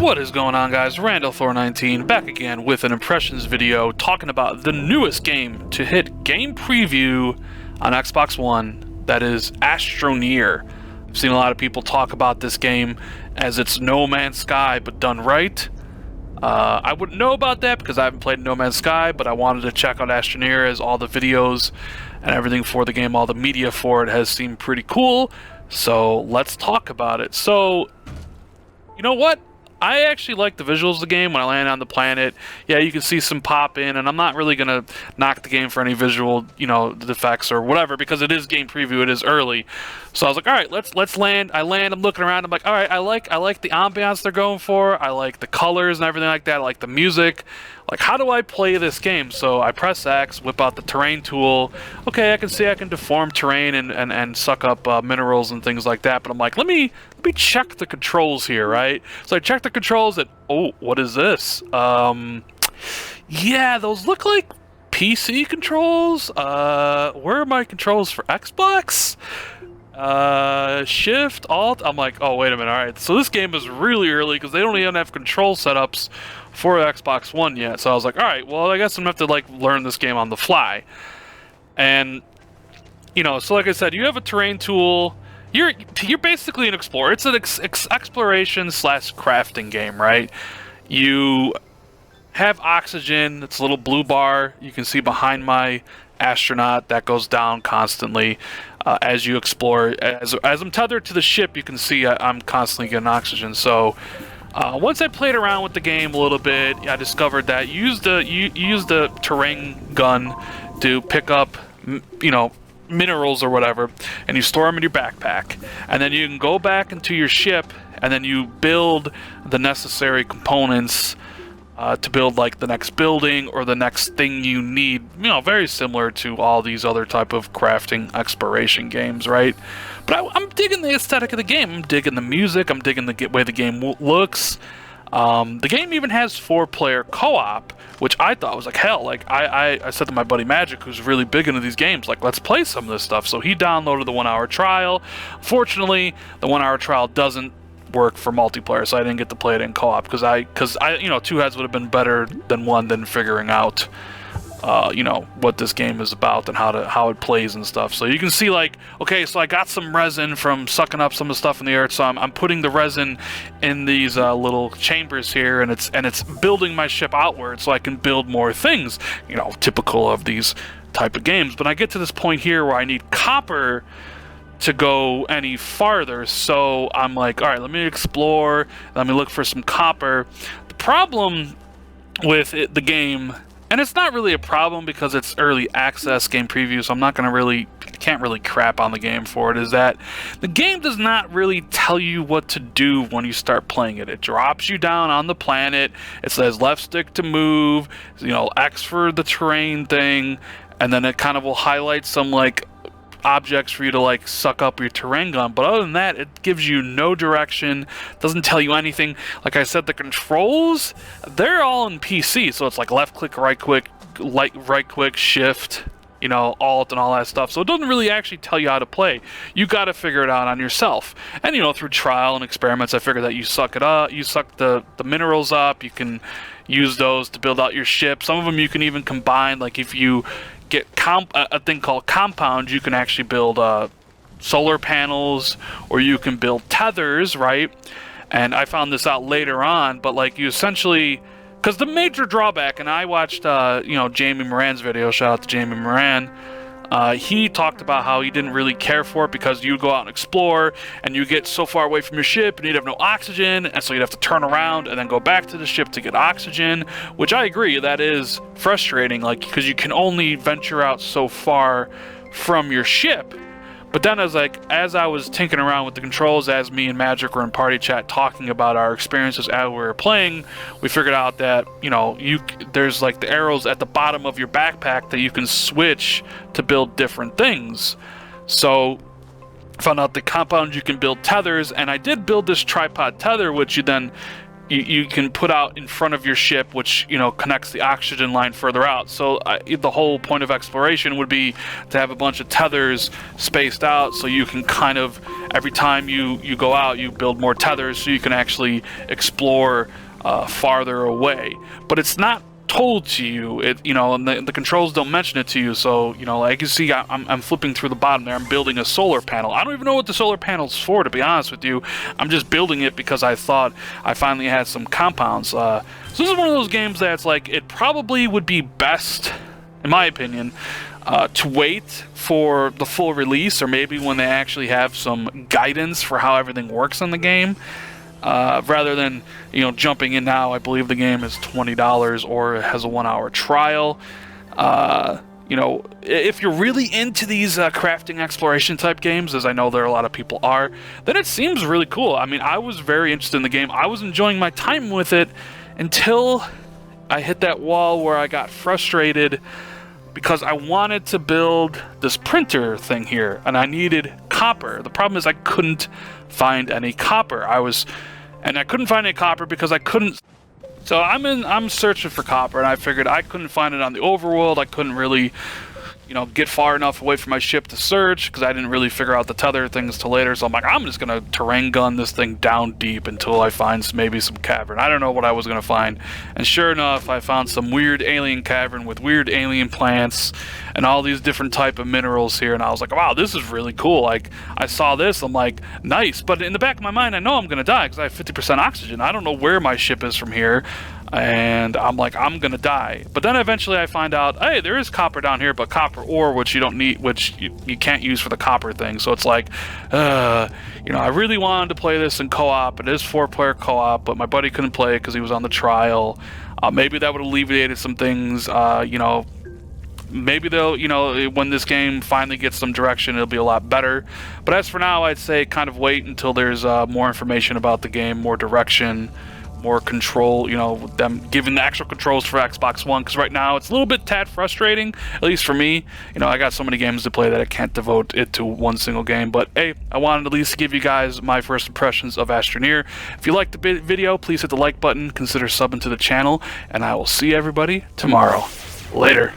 What is going on, guys? Randall Thor 19 back again with an impressions video talking about the newest game to hit game preview on Xbox One, that is ASTRONEER. I've seen a lot of people talk about this game as it's No Man's Sky but done right. I wouldn't know about that because I haven't played No Man's Sky, but I wanted to check out ASTRONEER as all the videos and everything for the game, all the media for it has seemed pretty cool. So let's talk about it. So, you know what? I actually like the visuals of the game when I land on the planet. Yeah, you can see some pop in, and I'm not really going to knock the game for any visual, defects or whatever, because it is game preview, it is early. So I was like, all right, let's land. I land, I'm looking around, I'm like, all right, I like the ambiance they're going for. I like the colors and everything like that. I like the music. Like, how do I play this game? So I press X, whip out the terrain tool. Okay, I can see I can deform terrain and suck up minerals and things like that. But I'm like, let me check the controls here, right? So I check the controls and, oh, what is this? Yeah, those look like PC controls. Where are my controls for Xbox? Shift, Alt. I'm like, oh, wait a minute. All right, so this game is really early because they don't even have control setups for Xbox One yet. So I was like, all right, well, I guess I'm gonna have to learn this game on the fly. And so like I said, you have a terrain tool. You're basically an explorer. It's an exploration / crafting game, right? You have oxygen. It's a little blue bar you can see behind my astronaut that goes down constantly as you explore. As I'm tethered to the ship, you can see I'm constantly getting oxygen. So once I played around with the game a little bit, I discovered that you use the terrain gun to pick up, minerals or whatever, and you store them in your backpack, and then you can go back into your ship, and then you build the necessary components to build like the next building or the next thing you need. Very similar to all these other type of crafting exploration games, right? But I'm digging the aesthetic of the game. I'm digging the music. I'm digging the way the game looks. The game even has 4-player co-op, which I thought was like hell. Like I said to my buddy Magic, who's really big into these games, like, let's play some of this stuff. So he downloaded the 1-hour trial. Fortunately, the 1-hour trial doesn't work for multiplayer, so I didn't get to play it in co-op because I two heads would have been better than one, than figuring out what this game is about and how it plays and stuff. So you can see, like, okay, so I got some resin from sucking up some of the stuff in the earth, so I'm putting the resin in these little chambers here, and it's building my ship outward so I can build more things, typical of these type of games. But I get to this point here where I need copper to go any farther, so I'm like, all right, let me explore, let me look for some copper. The problem with the game, and it's not really a problem because it's early access game preview, so I'm not can't really crap on the game for it, is that the game does not really tell you what to do when you start playing it. It drops you down on the planet, it says left stick to move, X for the terrain thing, and then it kind of will highlight some objects for you to suck up your terrain gun. But other than that, it gives you no direction, doesn't tell you anything. Like I said, the controls, they're all in PC, so it's like left click, right click, shift, alt and all that stuff. So it doesn't really actually tell you how to play. You got to figure it out on yourself. And through trial and experiments, I figured that you suck it up, you suck the minerals up, you can use those to build out your ship. Some of them you can even combine, like if you get a thing called compound, you can actually build solar panels, or you can build tethers, right? And I found this out later on, but you essentially, because the major drawback, and I watched Jamie Moran's video, shout out to Jamie Moran, he talked about how he didn't really care for it because you go out and explore and you get so far away from your ship and you'd have no oxygen, and so you'd have to turn around and then go back to the ship to get oxygen, which I agree, that is frustrating, because you can only venture out so far from your ship. But then as I was tinkering around with the controls, as me and Magic were in party chat talking about our experiences as we were playing, we figured out that there's the arrows at the bottom of your backpack that you can switch to build different things. So I found out the compound you can build tethers, and I did build this tripod tether, which you then you can put out in front of your ship, which, you know, connects the oxygen line further out. So the whole point of exploration would be to have a bunch of tethers spaced out, so you can kind of, every time you go out, you build more tethers so you can actually explore farther away. But it's not told to you, you know, and the controls don't mention it to you. So, you know, like you see, I'm flipping through the bottom there. I'm building a solar panel. I don't even know what the solar panel's for, to be honest with you. I'm just building it because I thought I finally had some compounds. So this is one of those games that's like, it probably would be best, in my opinion, to wait for the full release, or maybe when they actually have some guidance for how everything works in the game. Rather than, you know, jumping in now. I believe the game is $20 or it has a 1-hour trial. You know, if you're really into these crafting exploration type games, as I know there are a lot of people are, then it seems really cool. I mean, I was very interested in the game. I was enjoying my time with it until I hit that wall where I got frustrated because I wanted to build this printer thing here, and I needed copper. The problem is I couldn't find any copper. I couldn't find any copper because I couldn't. So I'm searching for copper, and I figured I couldn't find it on the overworld. I couldn't really, you know, get far enough away from my ship to search, because I didn't really figure out the tether things till later. So I'm like, I'm just gonna terrain gun this thing down deep until I find maybe some cavern. I don't know what I was gonna find, and sure enough, I found some weird alien cavern with weird alien plants and all these different type of minerals here. And I was like, wow, this is really cool. Like, I saw this, I'm like, nice. But in the back of my mind, I know I'm gonna die because I have 50% oxygen. I don't know where my ship is from here. And I'm like, I'm gonna die. But then eventually I find out, hey, there is copper down here, but copper ore, which you don't need, which you can't use for the copper thing. So it's like, you know, I really wanted to play this in co-op. It is 4-player co-op, but my buddy couldn't play it because he was on the trial. Maybe that would have alleviated some things. You know, maybe they'll, you know, when this game finally gets some direction, it'll be a lot better. But as for now, I'd say kind of wait until there's more information about the game, more direction, more control, you know, them giving the actual controls for Xbox One, because right now it's a little bit tad frustrating, at least for me. You know, I got so many games to play that I can't devote it to one single game. But hey, I wanted at least to give you guys my first impressions of ASTRONEER. If you liked the video, please hit the like button, consider subbing to the channel, and I will see everybody tomorrow. Later.